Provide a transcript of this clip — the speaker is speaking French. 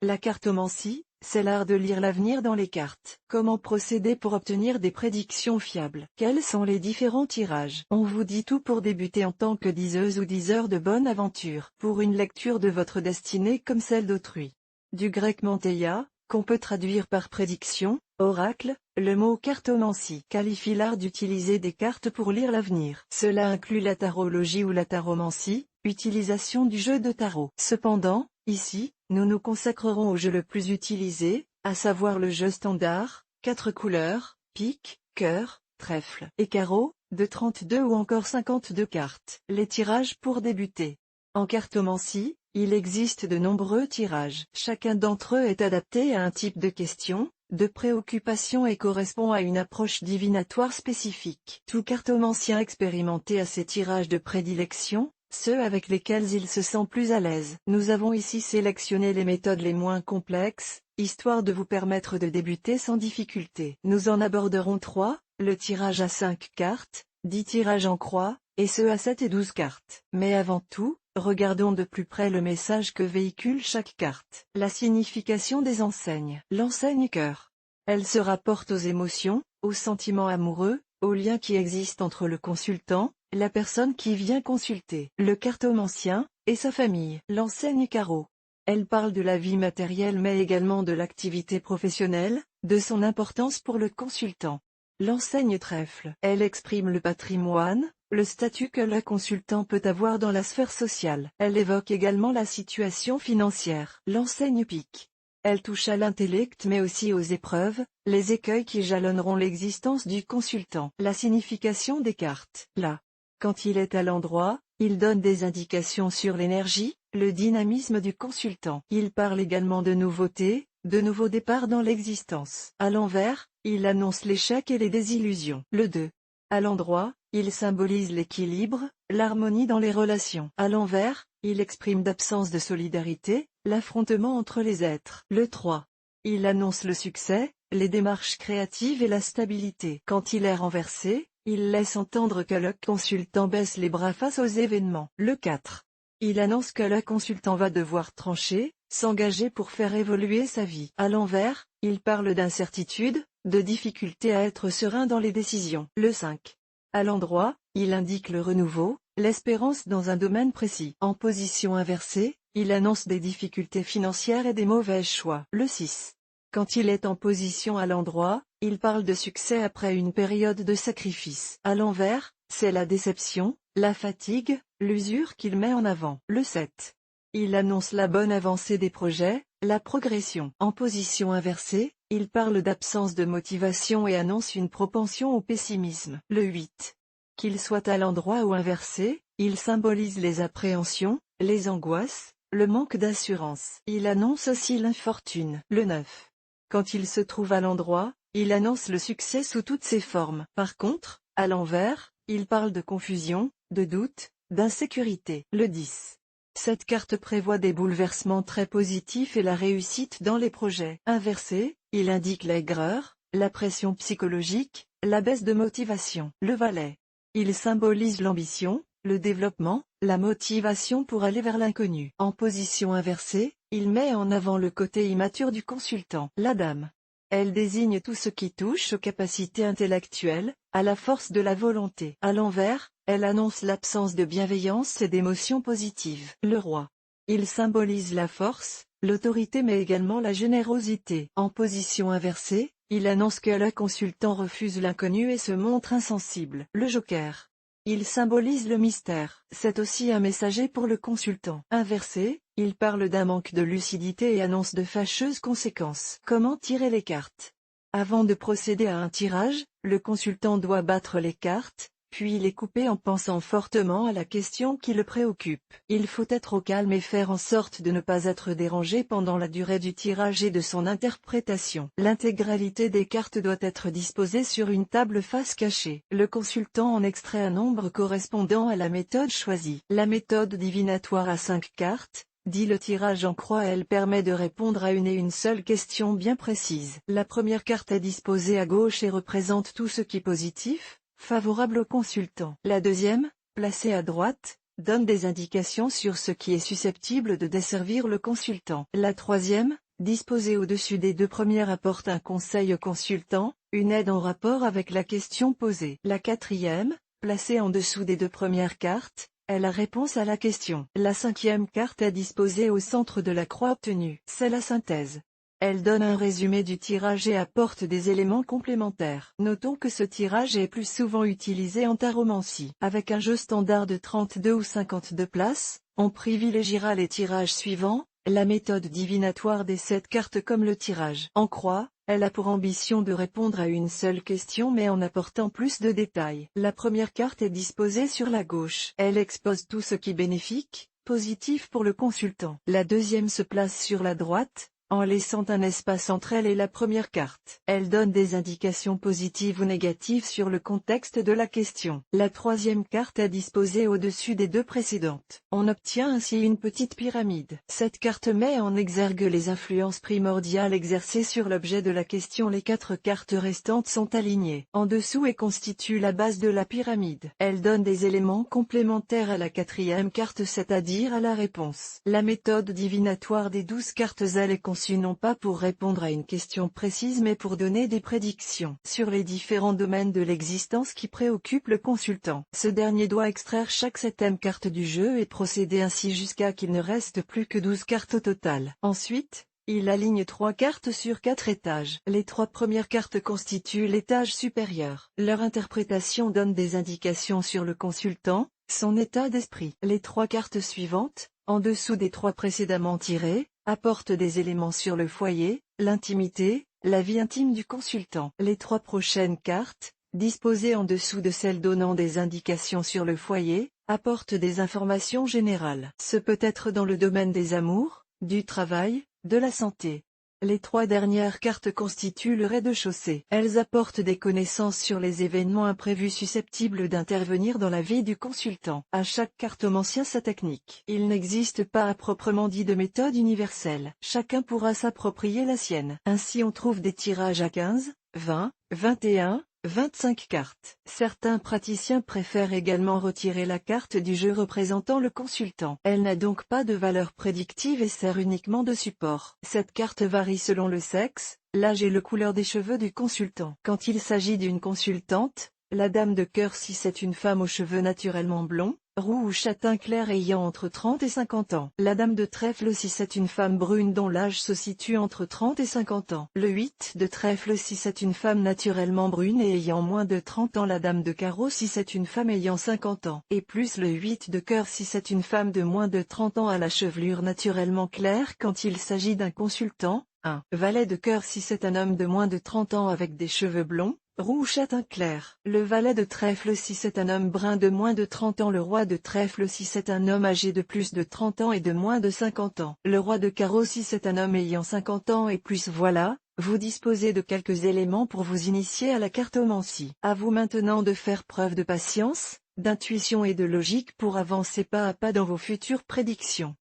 La cartomancie, c'est l'art de lire l'avenir dans les cartes. Comment procéder pour obtenir des prédictions fiables? Quels sont les différents tirages? On vous dit tout pour débuter en tant que diseuse ou diseur de bonne aventure. Pour une lecture de votre destinée comme celle d'autrui. Du grec manteia, qu'on peut traduire par prédiction, oracle, le mot cartomancie qualifie l'art d'utiliser des cartes pour lire l'avenir. Cela inclut la tarologie ou la taromancie, utilisation du jeu de tarot. Cependant, ici, nous nous consacrerons au jeu le plus utilisé, à savoir le jeu standard, 4 couleurs, pique, cœur, trèfle et carreau, de 32 ou encore 52 cartes. Les tirages pour débuter. En cartomancie, il existe de nombreux tirages. Chacun d'entre eux est adapté à un type de question, de préoccupation et correspond à une approche divinatoire spécifique. Tout cartomancien expérimenté a ses tirages de prédilection, ceux avec lesquels il se sent plus à l'aise. Nous avons ici sélectionné les méthodes les moins complexes, histoire de vous permettre de débuter sans difficulté. Nous en aborderons 3, le tirage à 5 cartes, 10 tirages en croix, et ceux à 7 et 12 cartes. Mais avant tout, regardons de plus près le message que véhicule chaque carte. La signification des enseignes. L'enseigne cœur. Elle se rapporte aux émotions, aux sentiments amoureux, aux liens qui existent entre le consultant, la personne qui vient consulter, le cartomancien, et sa famille. L'enseigne carreau. Elle parle de la vie matérielle mais également de l'activité professionnelle, de son importance pour le consultant. L'enseigne trèfle. Elle exprime le patrimoine, le statut que le consultant peut avoir dans la sphère sociale. Elle évoque également la situation financière. L'enseigne pique. Elle touche à l'intellect mais aussi aux épreuves, les écueils qui jalonneront l'existence du consultant. La signification des cartes. Là. Quand il est à l'endroit, il donne des indications sur l'énergie, le dynamisme du consultant. Il parle également de nouveautés, de nouveaux départs dans l'existence. À l'envers, il annonce l'échec et les désillusions. Le 2. À l'endroit, il symbolise l'équilibre, l'harmonie dans les relations. À l'envers, il exprime l'absence de solidarité, l'affrontement entre les êtres. Le 3. Il annonce le succès, les démarches créatives et la stabilité. Quand il est renversé, il laisse entendre que le consultant baisse les bras face aux événements. Le 4. Il annonce que le consultant va devoir trancher, s'engager pour faire évoluer sa vie. À l'envers, il parle d'incertitude, de difficulté à être serein dans les décisions. Le 5. À l'endroit, il indique le renouveau, l'espérance dans un domaine précis. En position inversée, il annonce des difficultés financières et des mauvais choix. Le 6. Quand il est en position à l'endroit, il parle de succès après une période de sacrifice. À l'envers, c'est la déception, la fatigue, l'usure qu'il met en avant. Le 7. Il annonce la bonne avancée des projets, la progression. En position inversée, il parle d'absence de motivation et annonce une propension au pessimisme. Le 8. Qu'il soit à l'endroit ou inversé, il symbolise les appréhensions, les angoisses, le manque d'assurance. Il annonce aussi l'infortune. Le 9. Quand il se trouve à l'endroit, il annonce le succès sous toutes ses formes. Par contre, à l'envers, il parle de confusion, de doute, d'insécurité. Le 10. Cette carte prévoit des bouleversements très positifs et la réussite dans les projets. Inversé, il indique l'aigreur, la pression psychologique, la baisse de motivation. Le valet. Il symbolise l'ambition, le développement, la motivation pour aller vers l'inconnu. En position inversée, il met en avant le côté immature du consultant. La dame. Elle désigne tout ce qui touche aux capacités intellectuelles, à la force de la volonté. À l'envers, elle annonce l'absence de bienveillance et d'émotions positives. Le roi. Il symbolise la force, l'autorité mais également la générosité. En position inversée, il annonce que le consultant refuse l'inconnu et se montre insensible. Le joker. Il symbolise le mystère. C'est aussi un messager pour le consultant. Inversé, il parle d'un manque de lucidité et annonce de fâcheuses conséquences. Comment tirer les cartes? Avant de procéder à un tirage, le consultant doit battre les cartes, puis les couper en pensant fortement à la question qui le préoccupe. Il faut être au calme et faire en sorte de ne pas être dérangé pendant la durée du tirage et de son interprétation. L'intégralité des cartes doit être disposée sur une table face cachée. Le consultant en extrait un nombre correspondant à la méthode choisie. La méthode divinatoire à 5 cartes, dit le tirage en croix, elle permet de répondre à une seule question bien précise. La première carte est disposée à gauche et représente tout ce qui est positif, favorable au consultant. La deuxième, placée à droite, donne des indications sur ce qui est susceptible de desservir le consultant. La troisième, disposée au-dessus des deux premières apporte un conseil au consultant, une aide en rapport avec la question posée. La quatrième, placée en dessous des deux premières cartes, est la réponse à la question. La cinquième carte est disposée au centre de la croix obtenue. C'est la synthèse. Elle donne un résumé du tirage et apporte des éléments complémentaires. Notons que ce tirage est plus souvent utilisé en taromancie. Avec un jeu standard de 32 ou 52 places, on privilégiera les tirages suivants, la méthode divinatoire des 7 cartes comme le tirage en croix. Elle a pour ambition de répondre à une seule question mais en apportant plus de détails. La première carte est disposée sur la gauche. Elle expose tout ce qui est bénéfique, positif pour le consultant. La deuxième se place sur la droite, en laissant un espace entre elle et la première carte. Elle donne des indications positives ou négatives sur le contexte de la question. La troisième carte est disposée au-dessus des deux précédentes. On obtient ainsi une petite pyramide. Cette carte met en exergue les influences primordiales exercées sur l'objet de la question. Les 4 cartes restantes sont alignées en dessous et constituent la base de la pyramide. Elle donne des éléments complémentaires à la quatrième carte, c'est-à-dire à la réponse. La méthode divinatoire des 12 cartes, elle est conçue non pas pour répondre à une question précise mais pour donner des prédictions sur les différents domaines de l'existence qui préoccupent le consultant. Ce dernier doit extraire chaque 7e carte du jeu et procéder ainsi jusqu'à qu'il ne reste plus que 12 cartes au total. Ensuite, il aligne 3 cartes sur 4 étages. Les 3 premières cartes constituent l'étage supérieur. Leur interprétation donne des indications sur le consultant, son état d'esprit. Les 3 cartes suivantes, en dessous des 3 précédemment tirées, apportent des éléments sur le foyer, l'intimité, la vie intime du consultant. Les 3 prochaines cartes, disposées en dessous de celles donnant des indications sur le foyer, apportent des informations générales. Ce peut être dans le domaine des amours, du travail, de la santé. Les 3 dernières cartes constituent le rez-de-chaussée. Elles apportent des connaissances sur les événements imprévus susceptibles d'intervenir dans la vie du consultant. À chaque cartomancien sa technique. Il n'existe pas à proprement dit de méthode universelle. Chacun pourra s'approprier la sienne. Ainsi on trouve des tirages à 15, 20, 21, 25 cartes. Certains praticiens préfèrent également retirer la carte du jeu représentant le consultant. Elle n'a donc pas de valeur prédictive et sert uniquement de support. Cette carte varie selon le sexe, l'âge et la couleur des cheveux du consultant. Quand il s'agit d'une consultante, la dame de cœur si c'est une femme aux cheveux naturellement blonds, roux ou châtain clair ayant entre 30 et 50 ans. La dame de trèfle si c'est une femme brune dont l'âge se situe entre 30 et 50 ans. Le 8 de trèfle si c'est une femme naturellement brune et ayant moins de 30 ans. La dame de carreau si c'est une femme ayant 50 ans. Et plus le 8 de cœur si c'est une femme de moins de 30 ans à la chevelure naturellement claire quand il s'agit d'un consultant. 1. Valet de cœur si c'est un homme de moins de 30 ans avec des cheveux blonds, roux ou châtain clair. Le valet de trèfle si c'est un homme brun de moins de 30 ans. Le roi de trèfle si c'est un homme âgé de plus de 30 ans et de moins de 50 ans. Le roi de carreau si c'est un homme ayant 50 ans et plus. Voilà, vous disposez de quelques éléments pour vous initier à la cartomancie. À vous maintenant de faire preuve de patience, d'intuition et de logique pour avancer pas à pas dans vos futures prédictions.